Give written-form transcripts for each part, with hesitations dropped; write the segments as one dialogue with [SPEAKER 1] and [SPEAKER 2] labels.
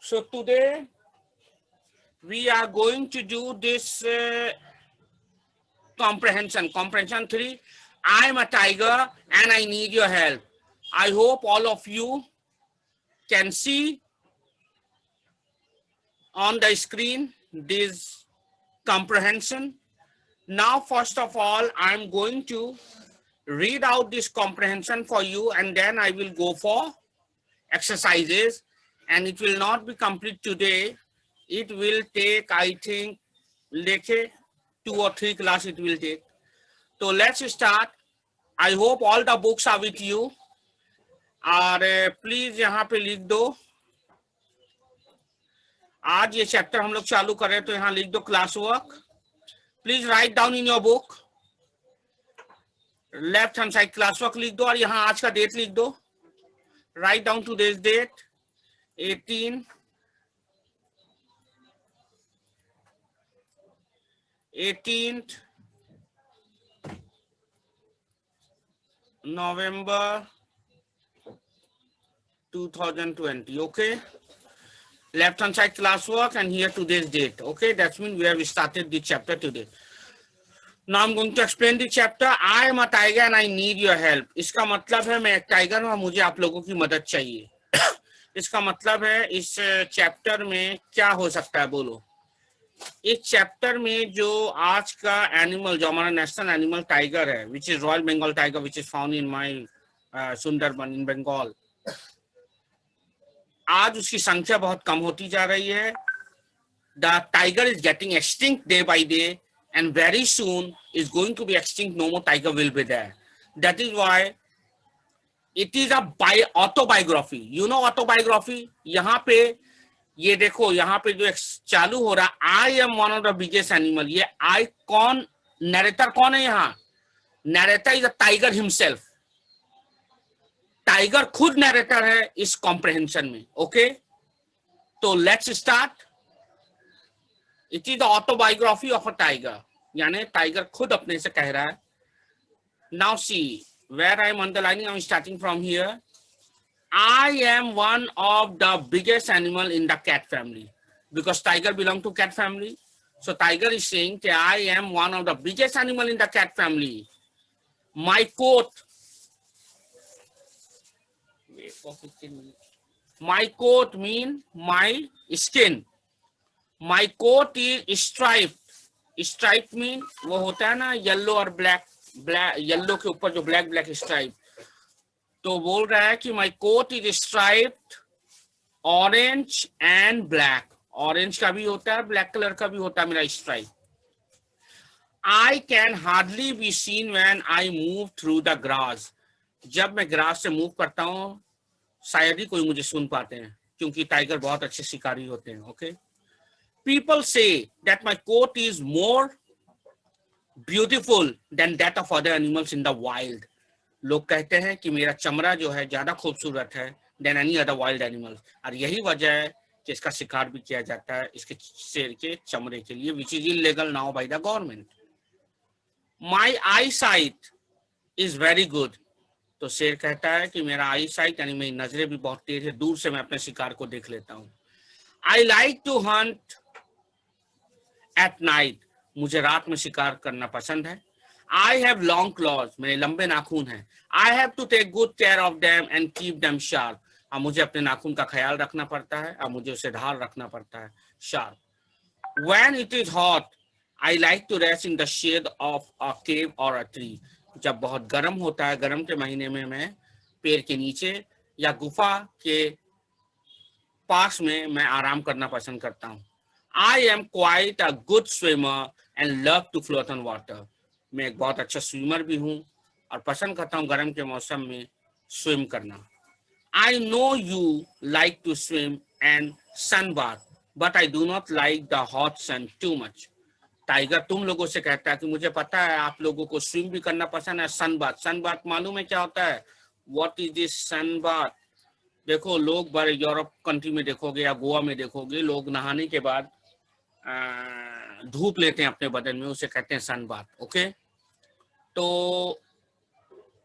[SPEAKER 1] So today we are going to do this comprehension 3. I am a tiger and I need your help. I hope all of you can see on the screen this comprehension. Now, first of all, I'm going to read out this comprehension for you, and then I will go for exercises, and it will not be complete today. It will take, I think, लेके 2 or 3 class it will take. So let's start. I hope all the books are with you. और please यहाँ पे लिख दो, आज ये chapter हम लोग चालू करें तो यहाँ लिख दो class work. Please write down in your book, left hand side class work लिख दो और यहाँ आज का डेट लिख दो. Write down to this date 18th November 2020. Okay, left hand side class work and here today's date. Okay, that's mean we have started the chapter today. Now I'm going to explain the chapter. I am a tiger and I need your help. इसका मतलब है मैं एक tiger हूँ, मुझे आप लोगों की मदद चाहिए. इसका मतलब है इस चैप्टर में क्या हो सकता है, बोलो. इस चैप्टर में जो आज का एनिमल, जो हमारा नेशनल एनिमल टाइगर है, which is royal Bengal tiger, which is found in my Sundarban in Bengal, आज उसकी संख्या बहुत कम होती जा रही है. The tiger is getting extinct day by day and very soon is going to be extinct. No more tiger will be there. That is why it is a autobiography. You know autobiography. यहाँ पे ये देखो, यहाँ पे जो चालू हो रहा, I am one of the biggest animal. ये I कौन, नरेटर कौन है यहाँ? Narrator is a tiger himself. Tiger खुद नरेटर है इस कॉम्प्रहेंशन में. ओके, तो let's start. It is the autobiography of a tiger, यानी टाइगर खुद अपने से कह रहा है. Now see where I am underlining, I am starting from here. I am one of the biggest animal in the cat family, because tiger belong to cat family. So tiger is saying कि I am one of the biggest animal in the cat family. My coat, my coat mean my skin. My coat is striped. Striped mean वो होता है ना yellow और black, yellow के ऊपर जो black black stripe. तो बोल रहा है कि my coat is striped orange and black. Orange का भी होता है, ब्लैक कलर का भी होता है मेरा stripe. I can hardly be seen when I move through the grass. जब मैं ग्रास से मूव करता हूँ शायद ही कोई मुझे सुन पाते हैं, क्योंकि टाइगर बहुत अच्छे शिकारी होते हैं. Okay, people say that my coat is more beautiful than that of other animals in the wild. लोग कहते हैं कि मेरा चमड़ा जो है ज्यादा खूबसूरत है than any other wild animals. और यही वजह है कि इसका शिकार भी किया जाता है इसके शेर के चमड़े के लिए, which is illegal now by the government. My eyesight is very good. तो शेर कहता है कि मेरा आई साइट यानी मेरी नजरें भी बहुत तेज है, दूर से मैं अपने शिकार को देख लेता हूँ. I like to hunt at night. मुझे रात में शिकार करना पसंद है. I have long claws. मेरे लंबे नाखून हैं. I have to take good care of them and keep them sharp. अब मुझे अपने नाखून का ख्याल रखना पड़ता है, अब मुझे उसे धार रखना पड़ता है, sharp. When it is hot I like to rest in the shade of a cave or a tree. जब बहुत गर्म होता है, गर्म के महीने में मैं पेड़ के नीचे या गुफा के पास में मैं आराम करना पसंद करता हूँ. I am quite a good swimmer and love to float on water. मैं एक बहुत अच्छा स्विमर भी हूँ और पसंद करता हूँ गर्म के मौसम में स्विम करना. I know you like to swim and sunbathe but I do not like the hot sun too much. Tiger तुम लोगों से कहता है कि मुझे पता है आप लोगों को स्विम भी करना पसंद है, सनबाथ. सनबाथ मालूम है क्या होता है? What is this sunbath? देखो लोग बड़े यूरोप कंट्री में देखोगे या गोवा में देखोगे, लोग नहाने के बाद धूप लेते हैं अपने बदन में, उसे कहते हैं सनबाथ. ओके, तो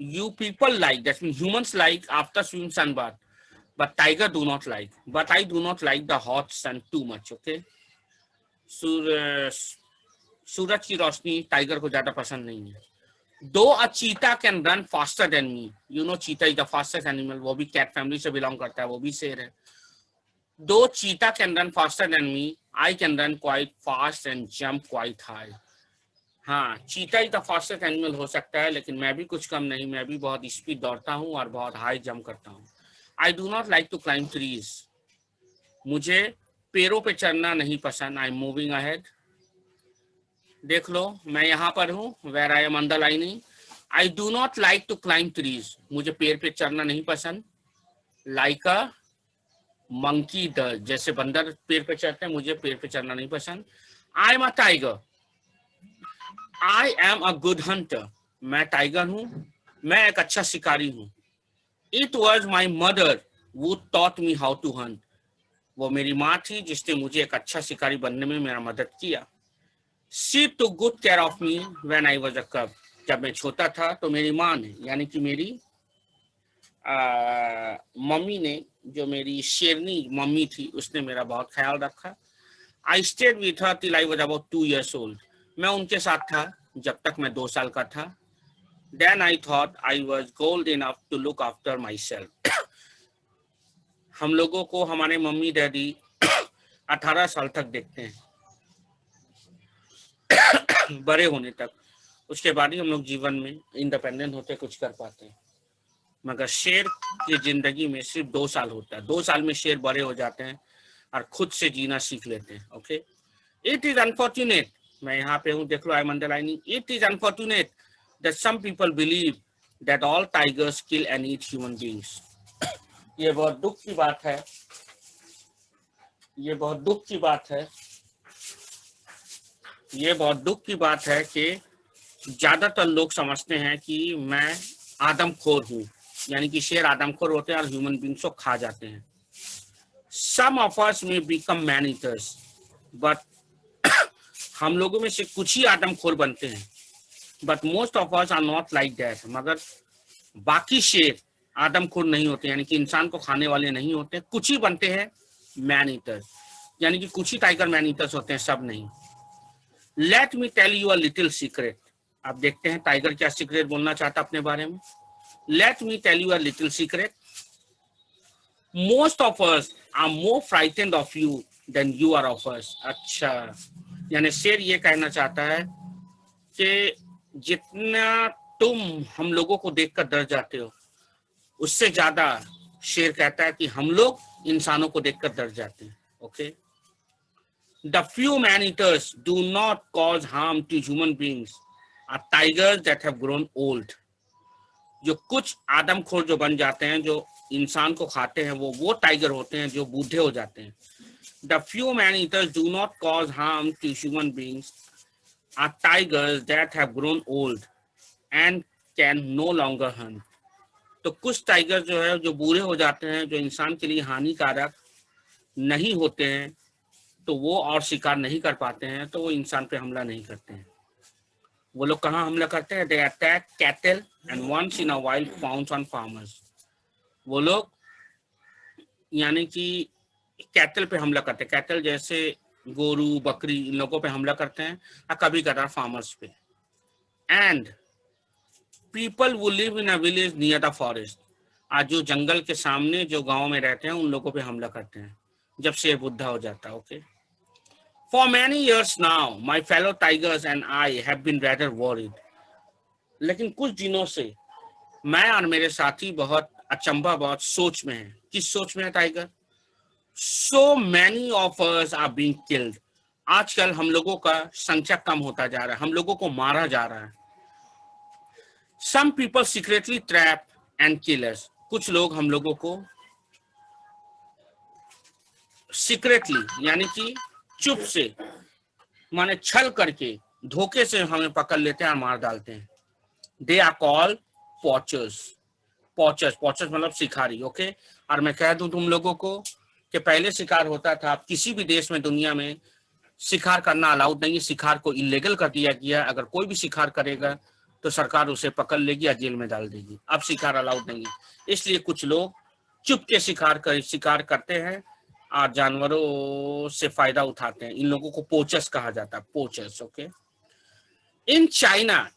[SPEAKER 1] you people like, that mean humans like after swim sunbath. but tiger do not like. But I do not like the hot sun too much. Okay. सूरज की रोशनी टाइगर को ज्यादा पसंद नहीं है. दो अ चीता can run faster than me. You know चीता is the fastest animal. वो भी कैट फैमिली से बिलोंग करता है, वो भी शेर है. दो चीता can run faster than me, I can run quite fast and jump quite high. हाँ, चीता इज द फास्टेस्ट एनिमल हो सकता है, लेकिन मैं भी कुछ कम नहीं. मैं भी बहुत स्पीड दौड़ता हूँ और बहुत हाई जंप करता हूँ. I do not like to climb trees. मुझे पेड़ों पे चढ़ना नहीं पसंद. I am moving ahead. देख लो, मैं यहाँ पर हूँ. Where I am underlining. I do not like to climb trees. मुझे पेड़ पे चढ़ना नहीं पसंद. लाइक अ मंकी द, जैसे बंदर पेड़ पे चढ़ते हैं, मुझे पेड़ पे चढ़ना नहीं पसंद. I am a tiger. I am a good Hunter. मैं टाइगर हूँ, मैं एक अच्छा शिकारी हूँ. It was my mother who taught me how to hunt. वो मेरी माँ थी जिसने मुझे एक अच्छा शिकारी बनने में मेरा मदद किया. She took good care of me when I was a cub. जब मैं छोटा था तो मेरी माँ ने, यानी कि मेरी मम्मी ने, जो मेरी शेरनी मम्मी थी, उसने मेरा बहुत ख्याल रखा. I stayed with her till I was about 2 years old. मैं उनके साथ था जब तक मैं 2 साल का था. Then I thought I was old enough to look after myself. हम लोगों को हमारे मम्मी डैडी 18 साल तक देखते हैं, बड़े होने तक. उसके बाद ही हम लोग जीवन में इंडिपेंडेंट होते, कुछ कर पाते हैं. मगर शेर की जिंदगी में सिर्फ 2 साल होता है. 2 साल में शेर बड़े हो जाते हैं और खुद से जीना सीख लेते हैं. ओके. It is unfortunate. मैं यहाँ पे हूँ, देख लो, I am underlining. It is unfortunate that some people believe that all tigers kill and eat human beings. ये बहुत दुख की बात है. ये बहुत दुख की बात है. ये बहुत दुख की बात है कि ज्यादातर लोग समझते हैं कि मैं आदमखोर हूँ, यानी कि शेर आदमखोर होते हैं और ह्यूमन बीइंग्स को खा जाते हैं. Some of us may become man eaters, but हम लोगों में से कुछ ही आदमखोर बनते हैं. But most of us are not like that. मगर बाकी शेर आदमखोर नहीं होते, यानी कि इंसान को खाने वाले नहीं होते. कुछ ही बनते हैं मैन ईटर्स, यानी कि कुछ ही टाइगर मैन ईटर्स होते हैं, सब नहीं. Let me tell you a little secret. आप देखते हैं टाइगर क्या सीक्रेट बोलना चाहता अपने बारे में. Let me tell you a little secret. Most of us are more frightened of you than you are of us. अच्छा, यानी शेर ये कहना चाहता है कि जितना तुम हम लोगों को देखकर डर जाते हो, उससे ज्यादा शेर कहता है कि हम लोग इंसानों को देखकर डर जाते हैं. Okay. The few man-eaters do not cause harm to human beings are tigers that have grown old. जो कुछ आदमखोर जो बन जाते हैं, जो इंसान को खाते हैं, वो टाइगर होते हैं जो बूढ़े हो जाते हैं. The few man-eaters do not cause harm to human beings are tigers that have grown old and can no longer hunt. तो कुछ टाइगर जो है, जो बूढ़े हो जाते हैं, जो इंसान के लिए हानिकारक नहीं होते हैं, तो वो और शिकार नहीं कर पाते हैं, तो वो इंसान पे हमला नहीं करते हैं. वो लोग कहाँ हमला करते हैं? They attack cattle and once in a while pounce on farmers. वो लोग यानी कि कैटल पे हमला करते हैं. कैटल जैसे गोरू, बकरी, इन लोगों पे हमला करते हैं, और कभी कभार फार्मर्स पे. And people who live in a village near the forest. आज जो जंगल के सामने जो गांव में रहते हैं, उन लोगों पे हमला करते हैं जब शेर बुढ़ा हो जाता है. Okay. For many years now, my fellow tigers and I have been rather worried. लेकिन कुछ दिनों से मैं और मेरे साथी बहुत अचंभा, बहुत सोच में हैं. किस सोच में है tiger? So many of us are being killed. आजकल हम लोगों का संख्या कम होता जा रहा है, हम लोगों को मारा जा रहा है. Some people secretly trap and kill us. कुछ लोग हम लोगों को secretly, यानी कि चुप से, माने छल करके, धोखे से हमें पकड़ लेते हैं और मार डालते हैं. They are called poachers. Poachers मतलब शिकारी. ओके. और मैं कह दूं तुम लोगों को कि पहले शिकार होता था. अब किसी भी देश में, दुनिया में शिकार करना अलाउड नहीं है. शिकार को इलीगल कर दिया गया. अगर कोई भी शिकार करेगा तो सरकार उसे पकड़ लेगी या जेल में डाल देगी. अब शिकार अलाउड नहीं है. इसलिए कुछ लोग चुप के शिकार करते हैं और जानवरों से फायदा उठाते हैं। इन लोगों को पोचर्स कहा जाता है, poachers. Okay, in China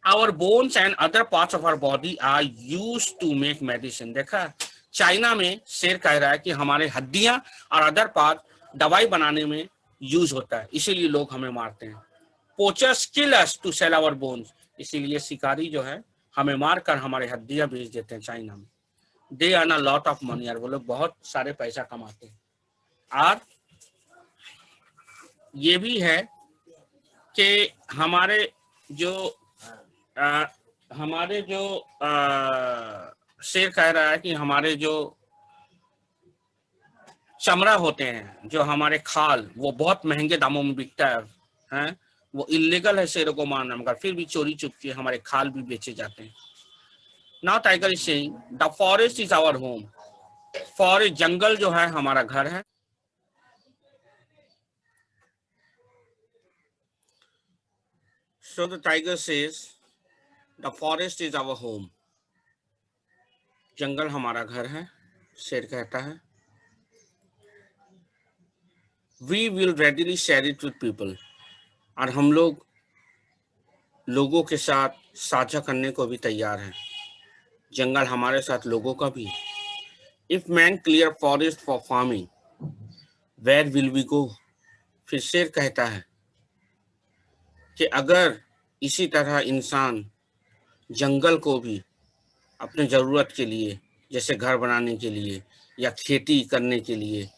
[SPEAKER 1] our bones and other parts of our body are used to make medicine। देखा, चाइना में शेर कह रहा है कि हमारे हड्डियां और अदर पार्ट दवाई बनाने में यूज होता है, इसीलिए लोग हमें मारते हैं। Poachers kill us to sell our bones, इसीलिए शिकारी जो है हमें मारकर हमारे हड्डियां बेच देते हैं चाइना में। They earn a lot of money, और वो लोग बहुत सारे पैसा कमाते हैं। और ये भी है कि हमारे जो शेर कह रहा है कि हमारे जो चमड़ा होते हैं, जो हमारे खाल, वो बहुत महंगे दामों में बिकता है, वो इलीगल है शेरों को मारना, मगर फिर भी चोरी चुपके हमारे खाल भी बेचे जाते हैं। Now tiger is saying the forest is our home. Forest, जंगल जो है हमारा घर है। So the tiger says the forest is our home। जंगल हमारा घर है, शेर कहता है। We will readily share it with people, और हम लोगों के साथ साझा करने को भी तैयार हैं। जंगल हमारे साथ लोगों का भी। If man clear forest for farming, where will we go? फिर शेर कहता है कि अगर इसी तरह इंसान जंगल को भी अपने ज़रूरत के लिए, जैसे घर बनाने के लिए या खेती करने के लिए,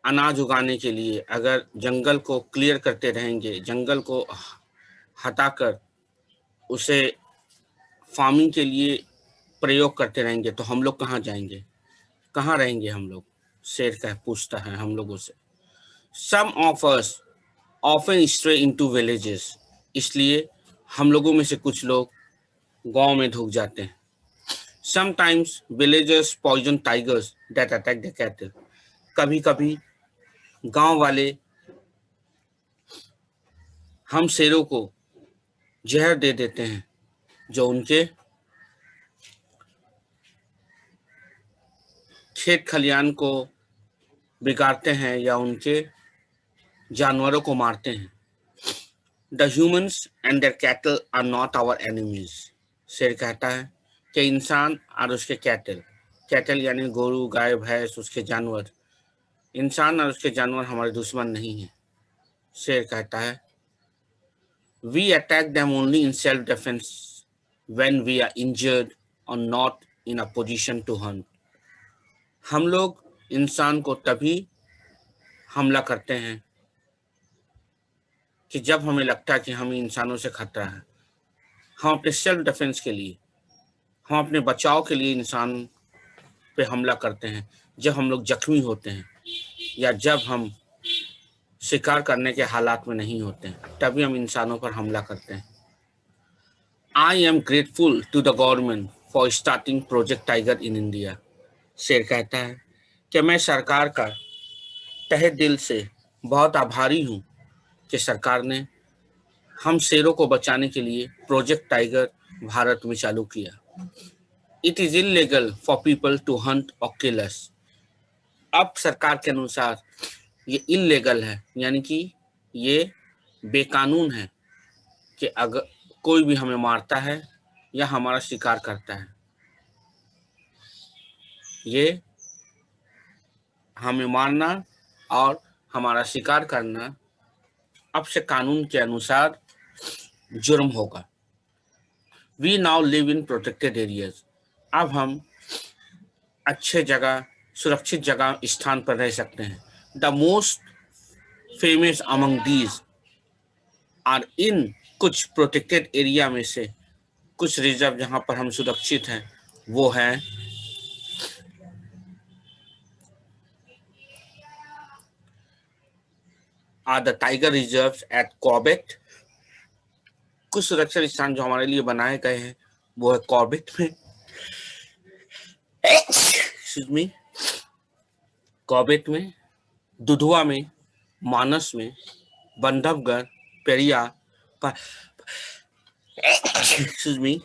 [SPEAKER 1] अनाज उगाने के लिए, अगर जंगल को क्लियर करते रहेंगे, जंगल को हटाकर उसे फार्मिंग के लिए प्रयोग करते रहेंगे, तो हम लोग कहाँ जाएंगे, कहाँ रहेंगे हम लोग? शेर पूछता है हम लोगों से। Some of us often stray into villages, इसलिए हम लोगों में से कुछ लोग गांव में ढुक जाते हैं। Sometimes villagers poison tigers that attack the cattle, कभी कभी गांव वाले हम शेरों को जहर दे देते हैं जो उनके खेत खलियान को बिगाड़ते हैं या उनके जानवरों को मारते हैं। The humans and their cattle are not our enemies। शेर कहता है कि इंसान और उसके कैटल यानी गोरू, गाय, भैंस, उसके जानवर, इंसान और उसके जानवर हमारे दुश्मन नहीं हैं। शेर कहता है We attack them only in self-defense when we are injured or not in a position to hunt। हम लोग इंसान को तभी हमला करते हैं कि जब हमें लगता है कि हमें इंसानों से खतरा है। हम अपने सेल्फ डिफेंस के लिए, हम अपने बचाव के लिए इंसान पे हमला करते हैं जब हम लोग जख्मी होते हैं या जब हम शिकार करने के हालात में नहीं होते हैं, तभी हम इंसानों पर हमला करते हैं। I am grateful to the government for starting Project Tiger in India। शेर कहता है कि मैं सरकार का तहे दिल से बहुत आभारी हूँ कि सरकार ने हम शेरों को बचाने के लिए प्रोजेक्ट टाइगर भारत में चालू किया। It is illegal for people to hunt or kill us। अब सरकार के अनुसार ये इल्लीगल है, यानी कि ये बेकानून है कि अगर कोई भी हमें मारता है या हमारा शिकार करता है, ये हमें मारना और हमारा शिकार करना अब से कानून के अनुसार जुर्म होगा। We now live in protected areas। अब हम अच्छे जगह, सुरक्षित जगह, स्थान पर रह सकते हैं। The most famous among these are in कुछ प्रोटेक्टेड एरिया में से कुछ रिजर्व जहां पर हम सुरक्षित हैं, वो है are the tiger reserves at Corbett। कुछ सुरक्षित स्थान जो हमारे लिए बनाए गए हैं वो है कॉर्बेट में, एक्सक्यूज मी, कॉर्बेट में, दुधवा में, मानस में, बंधवगढ़, पेरिया, एक्सक्यूज मी,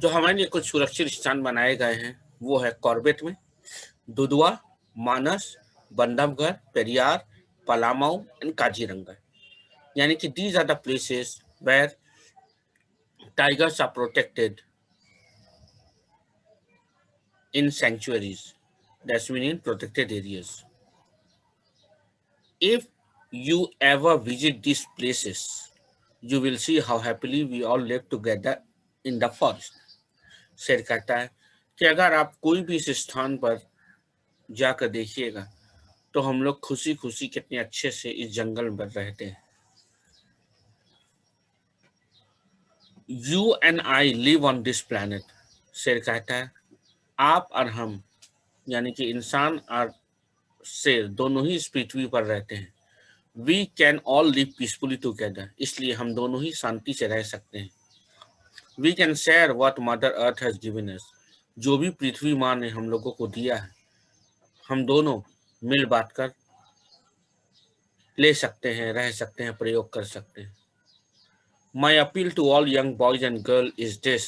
[SPEAKER 1] जो हमारे लिए कुछ सुरक्षित स्थान बनाए गए हैं वो है कॉर्बेट में, दुधवा, मानस, बंधवगढ़, पेरियार, पलामऊ एंड काजीरंगा। यानी कि these are the places where tigers are protected in sanctuaries. That's mean in protected areas. If you ever visit these places, you will see how happily we all live together in the forest. शेर कहता है कि अगर आप कोई भी इस स्थान पर जाकर देखिएगा तो हम लोग खुशी खुशी कितने अच्छे से इस जंगल में रहते हैं। You and I live on this planet. शेर कहता है आप और हम यानी कि इंसान और शेर दोनों ही इस पृथ्वी पर रहते हैं। We can all live peacefully together. इसलिए हम दोनों ही शांति से रह सकते हैं। We can share what Mother Earth has given us. जो भी पृथ्वी माँ ने हम लोगों को दिया है हम दोनों मिल बांट कर ले सकते हैं, रह सकते हैं, प्रयोग कर सकते हैं। My appeal to all young boys and girls is this.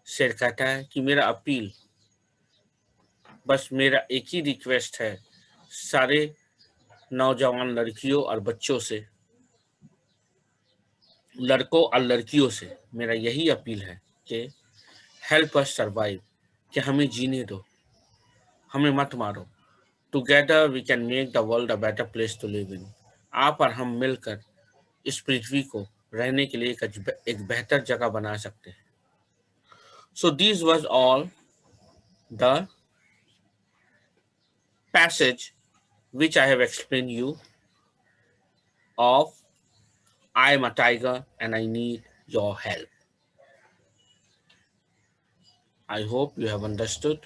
[SPEAKER 1] शेर कहता है कि मेरा अपील बस मेरा एक ही रिक्वेस्ट है सारे नौजवान लड़कियों और बच्चों से, लड़कों और लड़कियों से मेरा यही अपील है कि हेल्प अस सर्वाइव, कि हमें जीने दो, हमें मत मारो। Together we can make the world a better place to live in. आप और हम मिलकर इस पृथ्वी को रहने के लिए एक बेहतर जगह बना सकते हैं। So this was all the passage which I have explained you of I am a tiger and I need your help. I hope you have understood.